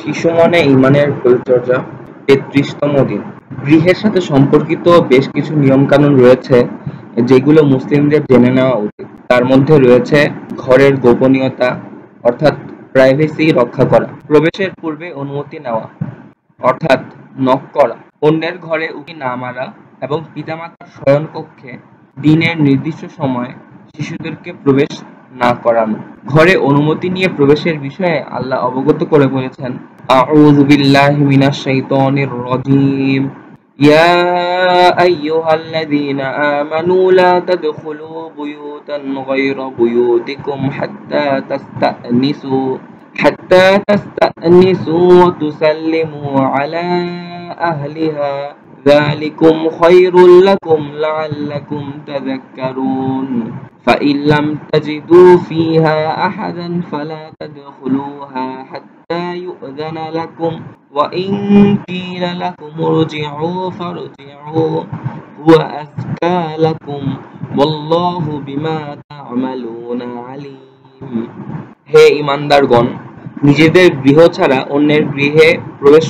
শিশু মনে ঈমানের পরিচর্যা ৩৩তম দিন। গৃহের সাথে সম্পর্কিত বেশ কিছু নিয়ম-কানুন রয়েছে যেগুলো মুসলিমদের জেনে নেওয়া উচিত। তার মধ্যে রয়েছে ঘরের গোপনীয়তা অর্থাৎ প্রাইভেসি রক্ষা করা, প্রবেশের পূর্বে অনুমতি নেওয়া অর্থাৎ নক করা, অন্যের ঘরে উঁকি না মারা এবং পিতামাতার শয়নকক্ষে দিনের নির্দিষ্ট সময়ে শিশুদেরকে প্রবেশ না করানো। ঘরে অনুমতি নিয়ে প্রবেশের বিষয়ে আল্লাহ অবগত করে বলেছেন, আউযু বিল্লাহি মিনাশ শাইতানির রাজীম, ইয়া আইয়ুহাল্লাযীনা আমানু লা তাদখুলু বুয়ুতান গায়রা বুয়ুতিকুম হাত্তা তাস্তানিসু ওয়া তুসাল্লিমু আলা আহলিহা যালিকুম খায়রুল লাকুম লাআল্লাকুম তাযাক্কারুন فإن لم تجدوا فيها أحدا فلا تدخلوها حتى يؤذن لكم وإن قيل لكم ارجعوا فارجعوا هو أزكى لكم والله بما تعملون عليم। হে ঈমানদারগণ, নিজেদের গৃহ ছাড়া অন্যের গৃহে প্রবেশ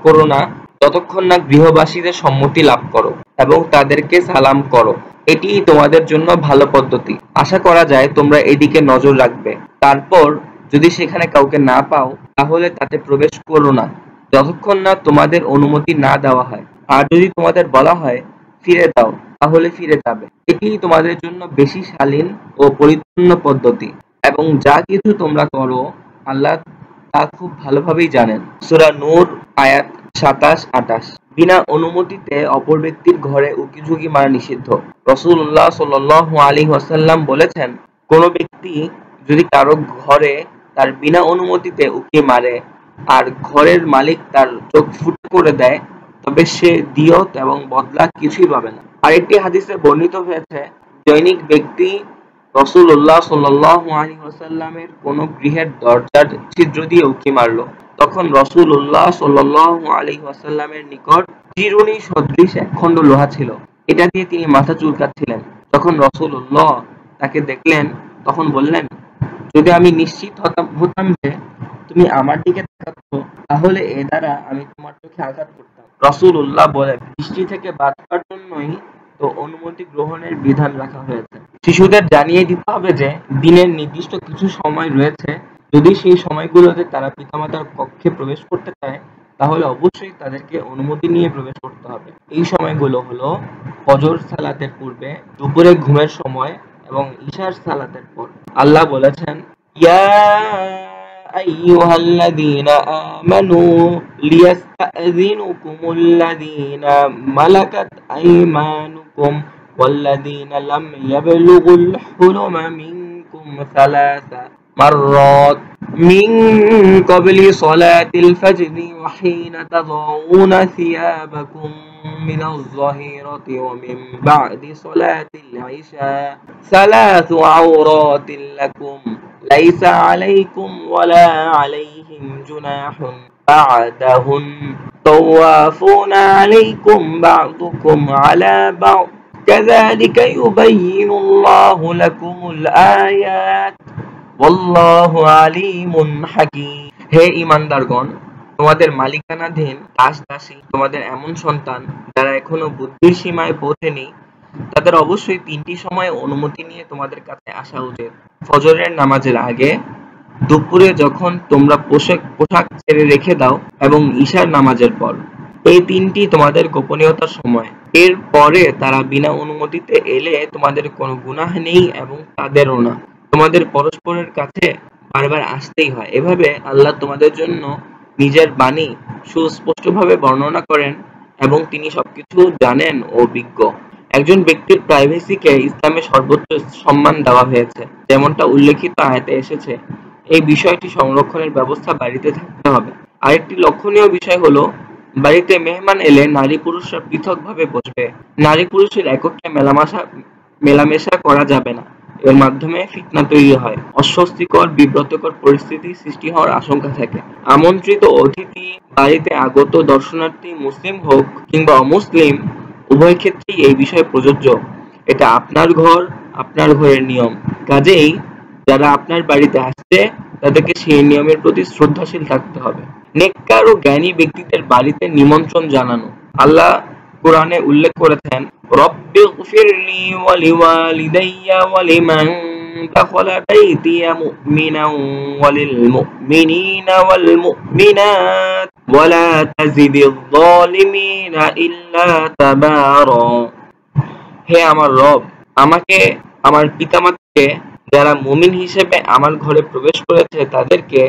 করো না ততক্ষণ না গৃহবাসীদের সম্মতি লাভ করো এবং তাদেরকে সালাম করো। এটিই তোমাদের জন্য ভালো পদ্ধতি। আশা করা যায় তোমরা এদিকে নজর রাখবে। তারপর যদি সেখানে কাউকে না পাও তাহলে তাতে প্রবেশ করো না যতক্ষণ না তোমাদের অনুমতি না দেওয়া হয়। আর যদি তোমাদের বলা হয় ফিরে যাও তাহলে ফিরে যাবে। এটিই তোমাদের জন্য বেশি শালীন ও পরিপূর্ণ পদ্ধতি এবং যা কিছু তোমরা করো আল্লাহ তা খুব ভালোভাবেই জানেন। সূরা নূর আয়াত ২৭-২৮। বিনা অনুমতিতে অপর ব্যক্তির ঘরে উঁকিঝুঁকি মারা নিষিদ্ধ। রাসূলুল্লাহ সাল্লাল্লাহু আলাইহি ওয়াসাল্লাম বলেছেন, কোন ব্যক্তি যদি কারো ঘরে তার বিনা অনুমতিতে উঁকি মারে আর ঘরের মালিক তার চোখ ফুটো করে দেয় তবে সে দিয়ত এবং বদলা কিছুই পাবে না। আরেকটি হাদিসে বর্ণিত হয়েছে, দৈনিক ব্যক্তি রাসূলুল্লাহ সাল্লাল্লাহু আলাইহি ওয়াসাল্লামের কোন গৃহের দরজার ছিদ্র দিয়ে উঁকি মারল, তখন রাসূলুল্লাহ সাল্লাল্লাহু আলাইহি ওয়াসাল্লামের নিকট চিরুনি সদৃশ এক খণ্ড লোহা ছিল। এটা দিয়ে তিনি মাথা চুলকাচ্ছিলেন। যখন রাসূলুল্লাহ তাকে দেখলেন তখন বললেন, যদি আমি নিশ্চিত হতাম যে তুমি আমার দিকে তাকাচ্ছ তাহলে এ দ্বারা আমি তোমার চোখে আঘাত করতাম। রাসূলুল্লাহ বলেন, দৃষ্টি থেকে বাঁচার জন্যই তো অনুমতি গ্রহণের বিধান রাখা হয়েছে। শিশুদের জানিয়ে দিতে হবে যে দিনের নির্দিষ্ট কিছু সময় রয়েছে, যদি সেই সময়গুলোতে তারা পিতামাতার কক্ষে প্রবেশ করতে চায় তাহলে অবশ্যই তাদেরকে অনুমতি নিয়ে প্রবেশ করতে হবে। এই সময়গুলো হলো ফজর সালাতের পূর্বে, দুপুরে ঘুমের সময় এবং ঈশার সালাতের পর। আল্লাহ বলেছেন, ইয়া আইয়ুহাল্লাযীনা আমানু লিয়াস্তাযিনুকুমুল্লাযীনা মালাকাত আইমানুকুম ওয়াল্লাযীনা লাম ইয়াবলুগুল হুলুমা মিনকুম সালাসা মাররাত মিন ক্বাবলি সালাতিল ফাজরি ওয়া হিনা তাযাউনা সিয়াবাকুম মিনাজ যাহিরাতি ওয়া মিন বা'দি সালাতিল ইশা সালাসু আওরাতিল লাকুম লাইসা আলাইকুম ওয়ালা আলাইহিম জুনাহুন বা'দাহুন তাওয়াফুনা আলাইকুম বা'দুকুম আলা বা'দ কাযালিকা ইউবাইয়িনুল্লাহু লাকুমুল আয়াত ওয়াল্লাহু আলীমুন হাকীম। হে ঈমানদারগণ, তোমাদের মালিকানাধীন দাস-দাসী তোমাদের এমন সন্তান যারা এখনো বুদ্ধির সীমায় পৌঁছেনি তাদের অবশ্যই তিনটি সময়ে অনুমতি নিয়ে তোমাদের কাছে আসা উচিত। ফজরের নামাজের আগে, দুপুরে যখন তোমরা পোশাক ছেড়ে রেখে দাও এবং ঈশার নামাজের পর। এই তিনটি তোমাদের গোপনীয়তার সময়। এর পরে তারা বিনা অনুমতিতে এলে তোমাদের কোনো গুনাহ নেই এবং তাদেরও না। তোমাদের পরস্পরের কাছে বারবার আসতেই হয়। এভাবে আল্লাহ তোমাদের জন্য নিজের বাণী সুস্পষ্টভাবে বর্ণনা করেন এবং তিনি সবকিছু জানেন ও বিজ্ঞ। একজন ব্যক্তির প্রাইভেসিকে ইসলামে সর্বোচ্চ সম্মান দেওয়া হয়েছে, যেমনটা উল্লেখিত আয়াতে এসেছে। এই বিষয়টি সংরক্ষণের ব্যবস্থা বাড়িতে থাকতে হবে। আরেকটি লক্ষণীয় বিষয় হলো, বাড়িতে মেহমান এলে নারী পুরুষরা পৃথকভাবে বসবে। নারী পুরুষের একত্রে মেলামেশা করা যাবে না। এর মাধ্যমে ফিতনা তৈরি হয়, অস্বস্তিকর বিব্রতকর পরিস্থিতি সৃষ্টি হওয়ার আশঙ্কা থাকে। আমন্ত্রিত অতিথি, বাড়িতে আগত দর্শনার্থী মুসলিম হোক কিংবা অমুসলিম, উভয় ক্ষেত্রেই এই বিষয় প্রযোজ্য। এটা আপনার ঘর, আপনার ঘরের নিয়ম। কাজেই যারা আপনার বাড়িতে আসছে তাদেরকে সেই নিয়মের প্রতি শ্রদ্ধাশীল থাকতে হবে। নেককার ও জ্ঞানী ব্যক্তিদের বাড়িতে নিমন্ত্রণ জানানো। আল্লাহ কোরআনে উল্লেখ করেছেন, রব্বিগফিরলি ওয়া লিওয়ালিদাইয়া ওয়া লিমান দাখালা বাইতিয়া মুমিনান ওয়া লিল মুমিনিনা ওয়াল মুমিনাত ওয়া লা তাজিদিয যালিমিনা ইল্লা তাবারা। হে আমার রব, আমাকে, আমার পিতামাতাকে, যারা মুমিন হিসেবে আমার ঘরে প্রবেশ করেছে তাদেরকে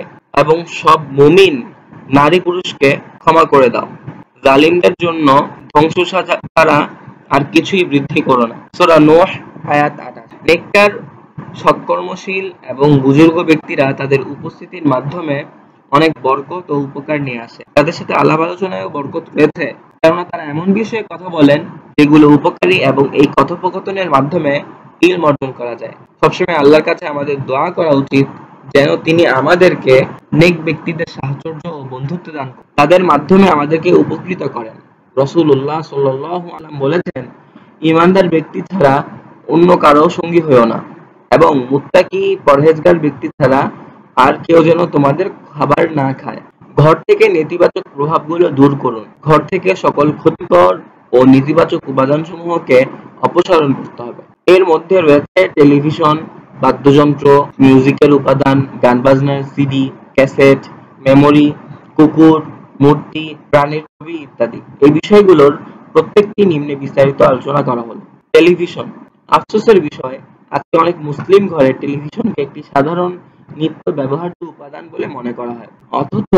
এবং সব মুমিন নারী পুরুষকে ক্ষমা করে দাও। জালিমদের জন্য ধ্বংস ছাড়া আর কিছুই বৃদ্ধি করো না। সূরা নূহ আয়াত 28। নেককার, সৎকর্মশীল এবং বুজুর্গ ব্যক্তিরা তাদের উপস্থিতির মাধ্যমে অনেক বরকত ও উপকার নিয়ে আসে। তাদের সাথে আলাপ আলোচনায়ও বরকত রয়েছে, কেননা তারা এমন বিষয়ে কথা বলেন যেগুলো উপকারী এবং এই কথোপকথনের মাধ্যমে ইলম অর্জন করা যায়। সবসময় আল্লাহর কাছে আমাদের দোয়া করা উচিত যেন তিনি আমাদেরকে নেক ব্যক্তিদের সাহচর্য ও বন্ধুত্ব দান করেন, তাদের মাধ্যমে আমাদেরকে উপকৃত করেন। রাসূলুল্লাহ সাল্লাল্লাহু আলাইহি ওয়াসাল্লাম বলেছেন, ঈমানদার ব্যক্তি ছাড়া অন্য কারো সঙ্গী হইও না এবং মুত্তাকি পরহেজগার ব্যক্তি ছাড়া আর কেউ যেন তোমাদের খাবার না খায়। ঘর থেকে নেতিবাচক প্রভাবগুলো দূর করুন। ঘর থেকে সকল ক্ষতিকর ও নেতিবাচক উপাদানসমূহকে অপসারণ করতে হবে। এর মধ্যে রয়েছে টেলিভিশন, বাদ্যযন্ত্র, মিউজিকের উপাদান, গান বাজনার সিডি, ক্যাসেট, মেমোরি, কুকুর, মূর্তি, প্রাণীর ছবি ইত্যাদি। এই বিষয়গুলোর প্রত্যেকটি নিম্নে বিস্তারিত আলোচনা করা হলো। টেলিভিশন। আফসোসের বিষয়, আজকে অনেক মুসলিম ঘরে টেলিভিশনকে একটি সাধারণ নিত্য ব্যবহার্য উপাদান বলে মনে করা হয়। অথচ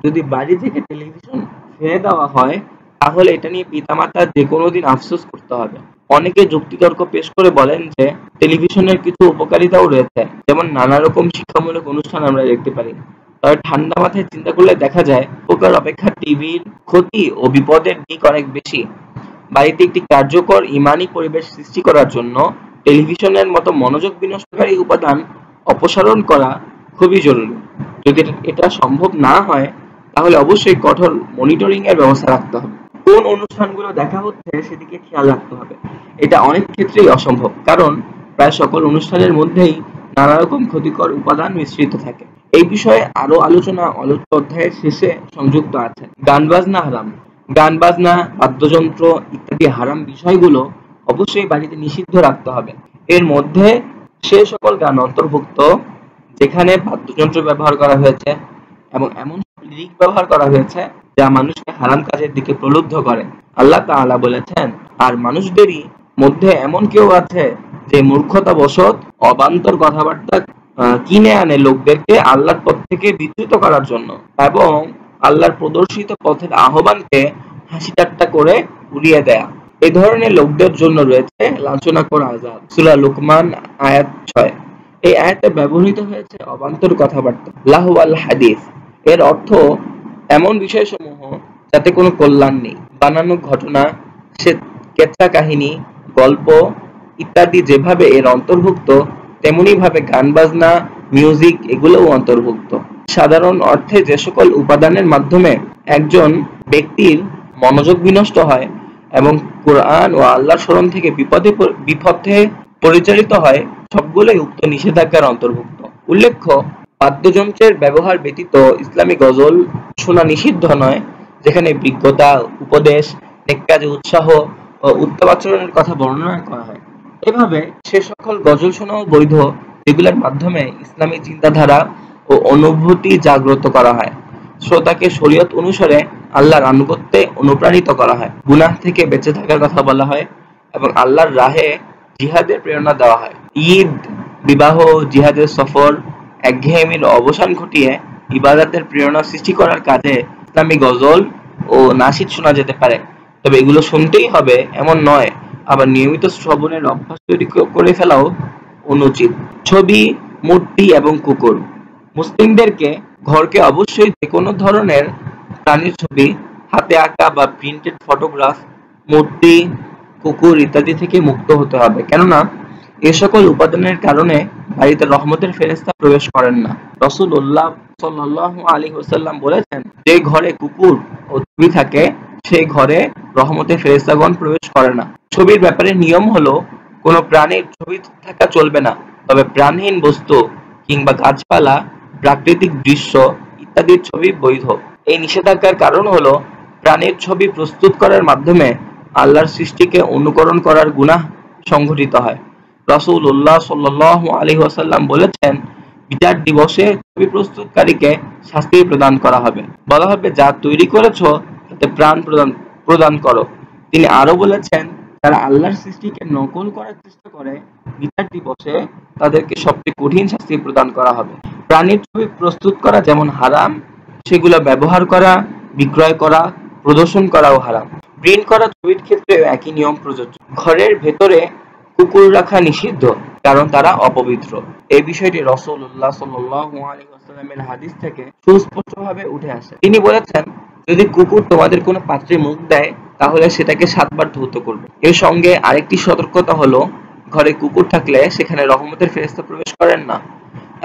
যদি বাড়ি থেকে টেলিভিশন ফেলে দেওয়া হয় তাহলে এটা নিয়ে পিতামাতার যে কোনো দিন আফসোস করতে হবে। অনেকে যুক্তিতর্ক পেশ করে বলেন যে টেলিভিশনের কিছু উপকারিতাও রয়েছে, যেমন নানা রকম শিক্ষামূলক অনুষ্ঠান আমরা দেখতে পারি। তবে ঠান্ডা মাথায় চিন্তা করলে দেখা যায় উপকার অপেক্ষা টিভির ক্ষতি ও বিপদের দিক অনেক বেশি। বাড়িতে একটি কার্যকর ঈমানী পরিবেশ সৃষ্টি করার জন্য টেলিভিশনের মতো মনোযোগ বিনষ্টকারী উপাদান অপসারণ করা খুবই জরুরি। যদি এটা সম্ভব না হয় তাহলে অবশ্যই কঠোর মনিটরিং এর ব্যবস্থা রাখতে হবে। কোন অনুষ্ঠানগুলো দেখা হচ্ছে সেদিকে খেয়াল রাখতে হবে। এটা অনেক ক্ষেত্রেই অসম্ভব, কারণ প্রায় সকল অনুষ্ঠানের মধ্যেই নানা রকম ক্ষতিকর উপাদান মিশ্রিত থাকে। এই বিষয়ে আরো আলোচনা আলোচ্য অধ্যায়ের শেষে সংযুক্ত আছে। গান বাজনা হারাম। গান বাজনা, বাদ্যযন্ত্র ইত্যাদি হারাম বিষয়গুলো অবশ্যই বাড়িতে নিষিদ্ধ রাখতে হবে। এর মধ্যে সে সকল গান অন্তর্ভুক্ত যেখানে বাদ্যযন্ত্র ব্যবহার করা হয়েছে এবং এমন লিরিক ব্যবহার করা হয়েছে যা মানুষকে হারাম কাজের দিকে প্রলুব্ধ করে। আল্লাহ তাআলা বলেছেন, আর মানুষদেরই মধ্যে এমন কেউ আছে যে মূর্খতাবশত অবান্তর কথাবার্তা কিনে আনে লোকদেরকে আল্লাহর পথ থেকে বিচ্যুত করার জন্য এবং আল্লাহর প্রদর্শিত পথের আহ্বানকে হাসি ঠাট্টা করে উড়িয়ে দেয়া। এই ধরনের লোকদের জন্য রয়েছে লাঞ্ছনাকর আযাব। সূরা লুকমান আয়াত 6। এই আয়াতে ব্যবহৃত হয়েছে অবান্তর কথাবার্তা, লাহু আল হাদিস। এর অর্থ এমন বিষয়সমূহ যাতে কোনো কল্যাণ নেই। বানানো ঘটনা, কেচ্ছা কাহিনী, গল্প ইত্যাদি যেভাবে এর অন্তর্ভুক্ত, তেমনি ভাবে গান বাজনা, মিউজিক এগুলোও অন্তর্ভুক্ত। সাধারণ অর্থে যে সকল উপাদানের মাধ্যমে একজন ব্যক্তির মনোযোগ বিনষ্ট হয় এবং কোরআন ও আল্লাহর স্মরণ থেকে বিপথে পরিচালিত হয়, সবগুলোই উক্ত নিষেধাজ্ঞার অন্তর্ভুক্ত। উল্লেখ্য, বাদ্যযন্ত্রের ব্যবহার ব্যতীত ইসলামী গজল শোনা নিষিদ্ধ নয়, যেখানে বিজ্ঞতা, উপদেশ, নেক কাজে উৎসাহ ও উত্তম আচরণের কথা বর্ণনা করা হয়। এভাবে সে সকল গজল শোনাও বৈধ যেগুলোর মাধ্যমে ইসলামী চিন্তাধারা ও অনুভূতি জাগ্রত করা হয়, শ্রোতাকে শরীয়ত অনুসারে আল্লাহর আনুগত্যে অনুপ্রাণিত করা হয়, গুনাহ থেকে বেঁচে থাকার কথা বলা হয় এবং আল্লাহর রাহে জিহাদের প্রেরণা দেওয়া হয়। ঈদ, বিবাহ, জিহাদের সফর, একঘেয়েমির অবসান ঘটিয়ে ইবাদতের প্রেরণা সৃষ্টি করার কাজে ইসলামী গজল ও নাশিদ শোনা যেতে পারে, তবে এগুলো শুনতেই হবে এমন নয়, আবার নিয়মিত শ্রবণের অভ্যাস তৈরি করে ফেলাও অনুচিত। ছবি, মূর্তি এবং কুকুর। মুসলিমদেরকে ঘরকে অবশ্যই যে কোনো ধরনের প্রাণীর ছবি, হাতে আঁকা বা প্রিন্টেড ফটোগ্রাফ, মূর্তি, কুকুর ইত্যাদি থেকে মুক্ত হতে হবে, কেননা এ সকল উপাদানের কারণে বাড়িতে রহমতের ফেরেশতা প্রবেশ করেন না। রাসূলুল্লাহ সাল্লাল্লাহু আলাইহি ওয়াসাল্লাম বলেছেন, যে ঘরে কুকুর ও ছবি থাকে সেই ঘরে রহমতের ফেরেশতাগণ প্রবেশ করে না। ছবির ব্যাপারে নিয়ম হলো কোনো প্রাণীর ছবি থাকা চলবে না, তবে প্রাণহীন বস্তু কিংবা গাছপালা, প্রাকৃতিক দৃশ্য ইত্যাদির ছবি বৈধ। এই নিষেধাজ্ঞার কারণ হলো প্রাণীর ছবি প্রস্তুত করার মাধ্যমে আল্লাহর সৃষ্টিকে অনুকরণ করার গুনাহ সংঘটিত হয়। রাসূলুল্লাহ সাল্লাল্লাহু আলাইহি ওয়াসাল্লাম বলেছেন, বিচার দিবসে ছবি প্রস্তুতকারীকে শাস্তি প্রদান করা হবে। বলা হবে, যা তৈরি করেছো তাতে প্রাণ প্রদান করো। তিনি আরো বলেছেন, যারা আল্লাহর সৃষ্টিকে নকল করার চেষ্টা করে বিচার দিবসে তাদেরকে সবচেয়ে কঠিন শাস্তি প্রদান করা হবে। প্রাণীর ছবি প্রস্তুত করা যেমন হারাম, সেগুলো ব্যবহার করা, বিক্রয় করা, প্রদর্শন করাও হারাম। প্রিন্ট করা ছবির ক্ষেত্রে একই নিয়ম প্রযোজ্য। ঘরের ভেতরে কুকুর রাখা নিষিদ্ধ, কারণ তারা অপবিত্র। এই বিষয়টি রাসূলুল্লাহ সাল্লাল্লাহু আলাইহি ওয়াসাল্লামের হাদিস থেকে সুস্পষ্টভাবে উঠে আসে। তিনি বলেছেন, যদি কুকুর তোমাদের কোনো পাত্রে মুখ দেয় তাহলে সেটাকে 7 বার ধৌত করবে। এর সঙ্গে আরেকটি সতর্কতা হলো, ঘরে কুকুর থাকলে সেখানে রহমতের ফেরেশতা প্রবেশ করেন না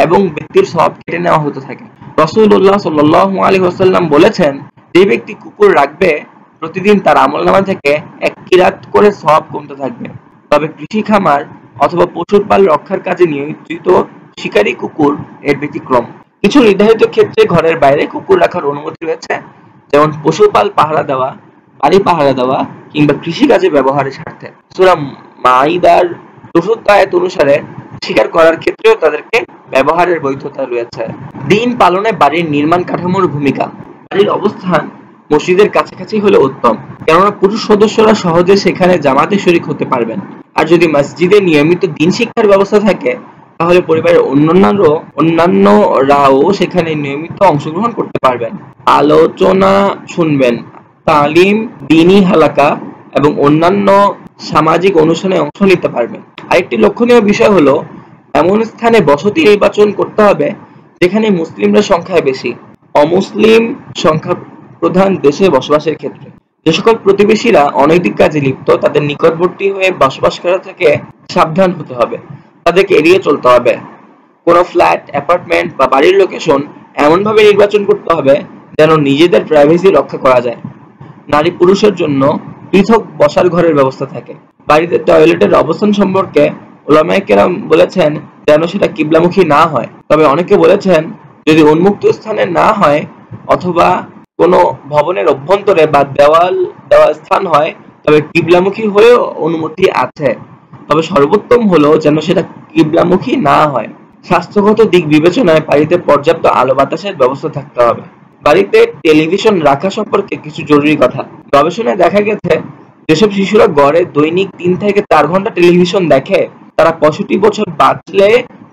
এবং ব্যক্তির সওয়াব কেটে নেওয়া হতে থাকে। রাসূলুল্লাহ সাল্লাল্লাহু আলাইহি ওয়াসাল্লাম বলেছেন, যে ব্যক্তি কুকুর রাখবে প্রতিদিন তার আমলনামা থেকে 1 কিরাত করে সওয়াব কমতে থাকবে। তবে কৃষি খামার অথবা পশুর পাল রক্ষার কাজে নিয়োজিত শিকারী কুকুর এর ব্যতিক্রম। কিছু নির্ধারিত ক্ষেত্রে ঘরের বাইরে কুকুর রাখার অনুমতি রয়েছে, যেমন পশুপাল পাহারা দেওয়া, বাড়ি পাহারা দেওয়া কিংবা কৃষিকাজে ব্যবহারের স্বার্থে। সূরা মাইদার ৪র্থ আয়াত অনুসারে শিকার করার ক্ষেত্রেও তাদেরকে ব্যবহারের বৈধতা রয়েছে। দিন পালনে বাড়ির নির্মাণ কাঠামোর ভূমিকা। বাড়ির অবস্থান মসজিদের কাছাকাছি হলে উত্তম, কেননা পুরুষ সদস্যরা সহজে সেখানে জামাতে শরীক হতে পারবেন। আর যদি মসজিদে নিয়মিত দিন শিক্ষার ব্যবস্থা থাকে তাহলে পরিবারের অন্যান্যরাও সেখানে নিয়মিত অংশগ্রহণ করতে পারবেন, আলোচনা শুনবেন, তালিম, দ্বীনি হালাকা এবং অন্যান্য সামাজিক অনুষ্ঠানে অংশ নিতে পারবেন। আরেকটি লক্ষণীয় বিষয় হলো, এমন স্থানে বসতি নির্বাচন করতে হবে যেখানে মুসলিমরা সংখ্যায় বেশি। অমুসলিম সংখ্যা প্রধান দেশে বসবাসের ক্ষেত্রে যে সকল প্রতিবেশীরা অনৈতিক কাজে লিপ্ত তাদের নিকটবর্তী হয়ে বসবাস করা থেকে সাবধান হতে হবে, তাদেরকে এড়িয়ে চলতে হবে। কোনো ফ্ল্যাট, অ্যাপার্টমেন্ট বা বাড়ির লোকেশন এমনভাবে নির্বাচন করতে হবে যেন নিজেদের প্রাইভেসি রক্ষা করা যায়। নারী পুরুষের জন্য পৃথক বসার ঘরের ব্যবস্থা থাকে। বাড়িতে টয়লেটের অবস্থান সম্পর্কে উলামায়ে কেরাম বলেছেন যেন সেটা কিবলামুখী না হয়। তবে অনেকে বলেছেন যদি উন্মুক্ত স্থানে না হয় অথবা কোনো ভবনের অভ্যন্তরে বা দেওয়াল দেওয়া স্থান হয় তবে কিবলামুখী হয়েও অনুমতি আছে। তবে সর্বোত্তম হলো যেন সেটা কিবলামুখী না হয়। স্বাস্থ্যগত দিক বিবেচনায় বাড়িতে পর্যাপ্ত আলো বাতাসের ব্যবস্থা থাকতে হবে। বাড়িতে টেলিভিশন রাখা সম্পর্কে কিছু জরুরি কথা। গবেষণায় দেখা গেছে যেসব শিশুরা গড়ে দৈনিক ৩ থেকে ৪ ঘন্টা টেলিভিশন দেখে তারা ৬৫ বছর বাঁচলে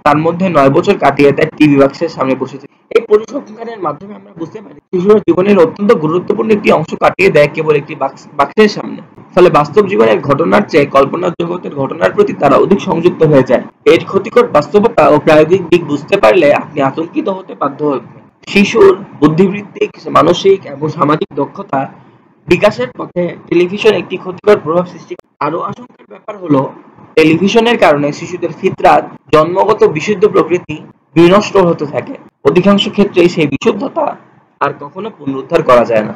তার মধ্যে ৯ বছর কাটিয়ে দেয় টিভি বাক্সের সামনে বসে থেকে। এই পরিসংখ্যানের মাধ্যমে আমরা বুঝতে পারি শিশুরা জীবনের অত্যন্ত গুরুত্বপূর্ণ একটি অংশ কাটিয়ে দেয় কেবল একটি বাক্সের সামনে। ফলে বাস্তব জীবনের ঘটনার চেয়ে কল্পনার জগতের ঘটনার প্রতি তারা অধিক সংযুক্ত হয়ে যায়। এর ক্ষতিকর বাস্তবতা ও প্রায়োগিক দিক বুঝতে পারলে আপনি আতঙ্কিত হতে বাধ্য হবেন। শিশুর বুদ্ধিবৃত্তিক, মানসিক এবং সামাজিক দক্ষতা বিকাশের পথে টেলিভিশন একটি ক্ষতিকর প্রভাব সৃষ্টি করে। আরো আশঙ্কার ব্যাপার হলো টেলিভিশনের কারণে শিশুদের ফিতরাত, জন্মগত বিশুদ্ধ প্রকৃতি বিনষ্ট হতে থাকে। অধিকাংশ ক্ষেত্রেই সেই বিশুদ্ধতা আর কখনো পুনরুদ্ধার করা যায় না।